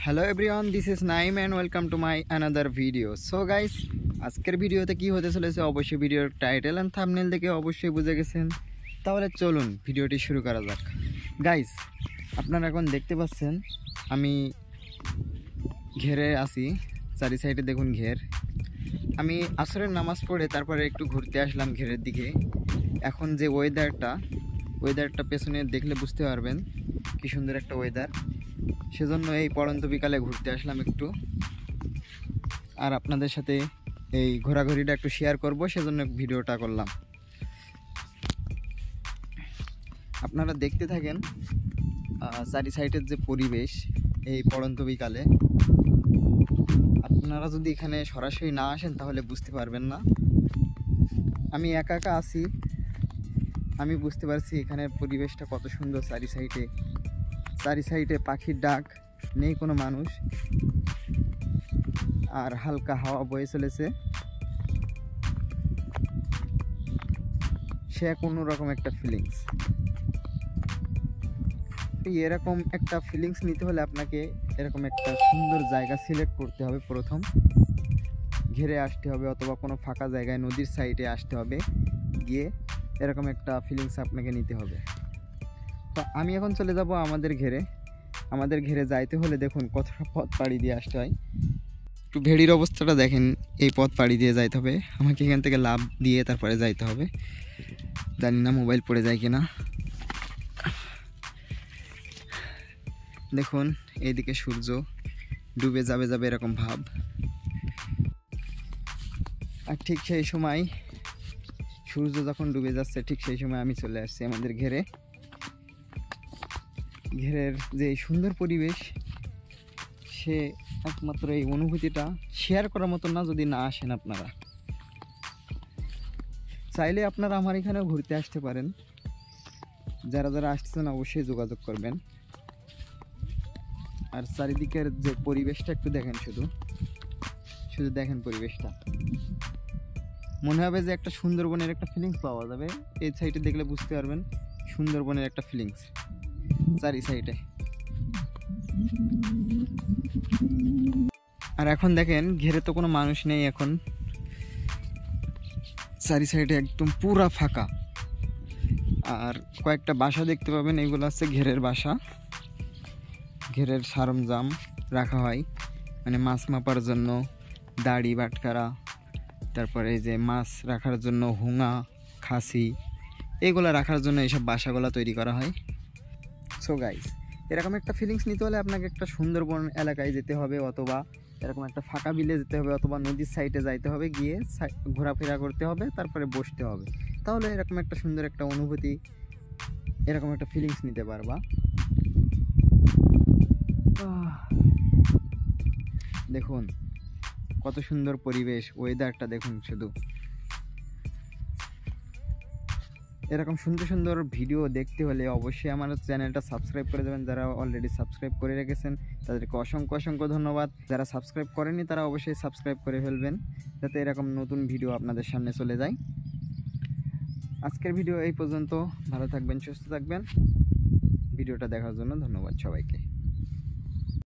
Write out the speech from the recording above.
Hello everyone, this is Naim and welcome to my another video. So guys, আজকের ভিডিওতে কি হতে চলেছে অবশ্যই ভিডিওর টাইটেল এন্ড থাম্বনেল দেখে অবশ্যই বুঝে গেছেন। তাহলে চলুন ভিডিওটি শুরু করা যাক। গাইস, আপনারা এখন দেখতে পাচ্ছেন আমি ঘেরে আছি, চারি সাইডে দেখুন ঘের। আমি আসরের নামাজ পড়ে তারপরে একটু ঘুরতে আসলাম ঘেরের দিকে। এখন যে ওয়েদারটা পেছনে দেখলে বুঝতে পারবেন কি সুন্দর একটা ওয়েদার। সেজন্য এই পড়ন্ত বিকালে ঘুরতে আসলাম একটু, আর আপনাদের সাথে এই ঘোরাঘুরিটা একটু শেয়ার করব, সেজন্য ভিডিওটা করলাম। আপনারা দেখতে থাকেন চারি সাইডের যে পরিবেশ এই পড়ন্ত বিকালে। আপনারা যদি এখানে সরাসরি না আসেন তাহলে বুঝতে পারবেন না। আমি একা আছি, আমি বুঝতে পারছি এখানের পরিবেশটা কত সুন্দর। চারি সাইডে পাখির ডাক, নেই কোনো মানুষ, আর হালকা হাওয়া বয়ে চলেছে। সে এক অন্যরকম একটা ফিলিংস। এরকম একটা ফিলিংস নিতে হলে আপনাকে এরকম একটা সুন্দর জায়গা সিলেক্ট করতে হবে। প্রথম ঘেরে আসতে হবে অথবা কোনো ফাঁকা জায়গায় নদীর সাইডে আসতে হবে, গিয়ে এরকম একটা ফিলিংস আপনাকে নিতে হবে। তো আমি এখন চলে যাব আমাদের ঘেরে যাইতে হলে দেখুন কতটা পথ পাড়ি দিয়ে আসতে হয়। একটু ভেড়ির অবস্থাটা দেখেন, এই পথ পাড়ি দিয়ে যাইতে হবে আমাকে। এখান থেকে লাফ দিয়ে তারপরে যাইতে হবে। জানি না মোবাইল পড়ে যায় কিনা। দেখুন এইদিকে সূর্য ডুবে যাবে এরকম ভাব। আর ঠিক সেই সময় সূর্য যখন ডুবে যাচ্ছে ঠিক সেই সময় আমি চলে আসছি আমাদের ঘেরের যে সুন্দর পরিবেশ, সে একমাত্র এই অনুভূতিটা শেয়ার করার মতো না। যদি না আসেন আপনারা চাইলে আপনারা আমার এখানেও ঘুরতে আসতে পারেন। যারা আসতেছেন অবশ্যই যোগাযোগ করবেন। আর চারিদিকের যে পরিবেশটা একটু দেখেন, শুধু দেখেন পরিবেশটা। মনে হবে যে একটা সুন্দরবনের একটা ফিলিংস পাওয়া যাবে। এই সাইডে দেখলে বুঝতে পারবেন সুন্দরবনের একটা ফিলিংস চারি সাইডে। আর এখন দেখেন ঘেরে তো কোনো মানুষ নেই, এখন চারি সাইডে একদম পুরা ফাঁকা। আর কয়েকটা বাসা দেখতে পাবেন, এগুলো হচ্ছে ঘেরের বাসা। ঘেরের সরঞ্জাম রাখা হয়, মানে মাছ মাপার জন্য দাড়ি, বাটখারা, তারপরে এই যে মাছ রাখার জন্য হুঙা, খাসি, এগুলো রাখার জন্য এইসব বাসাগুলো তৈরি করা হয়। সো গাইস, এরকম একটা ফিলিংস নিতে হলে আপনাকে একটা সুন্দরবন এলাকায় যেতে হবে, অথবা এরকম একটা ফাঁকা বিলে যেতে হবে, অথবা নদীর সাইডে যাইতে হবে, গিয়ে ঘোরাফেরা করতে হবে, তারপরে বসতে হবে। তাহলে এরকম একটা সুন্দর একটা অনুভূতি, এরকম একটা ফিলিংস নিতে পারবা। দেখুন কত সুন্দর পরিবেশ, ওয়েদারটা দেখুন। শুধু এরকম সুন্দর ভিডিও দেখতে হলে অবশ্যই আমার চ্যানেলটা সাবস্ক্রাইব করে দেবেন। যারা অলরেডি সাবস্ক্রাইব করে রেখেছেন তাদেরকে অসংখ্য ধন্যবাদ। যারা সাবস্ক্রাইব করেননি তারা অবশ্যই সাবস্ক্রাইব করে ফেলবেন, যাতে এরকম নতুন ভিডিও আপনাদের সামনে চলে যায়। আজকের ভিডিও এই পর্যন্ত। ভালো থাকবেন, সুস্থ থাকবেন। ভিডিওটা দেখার জন্য ধন্যবাদ সবাইকে।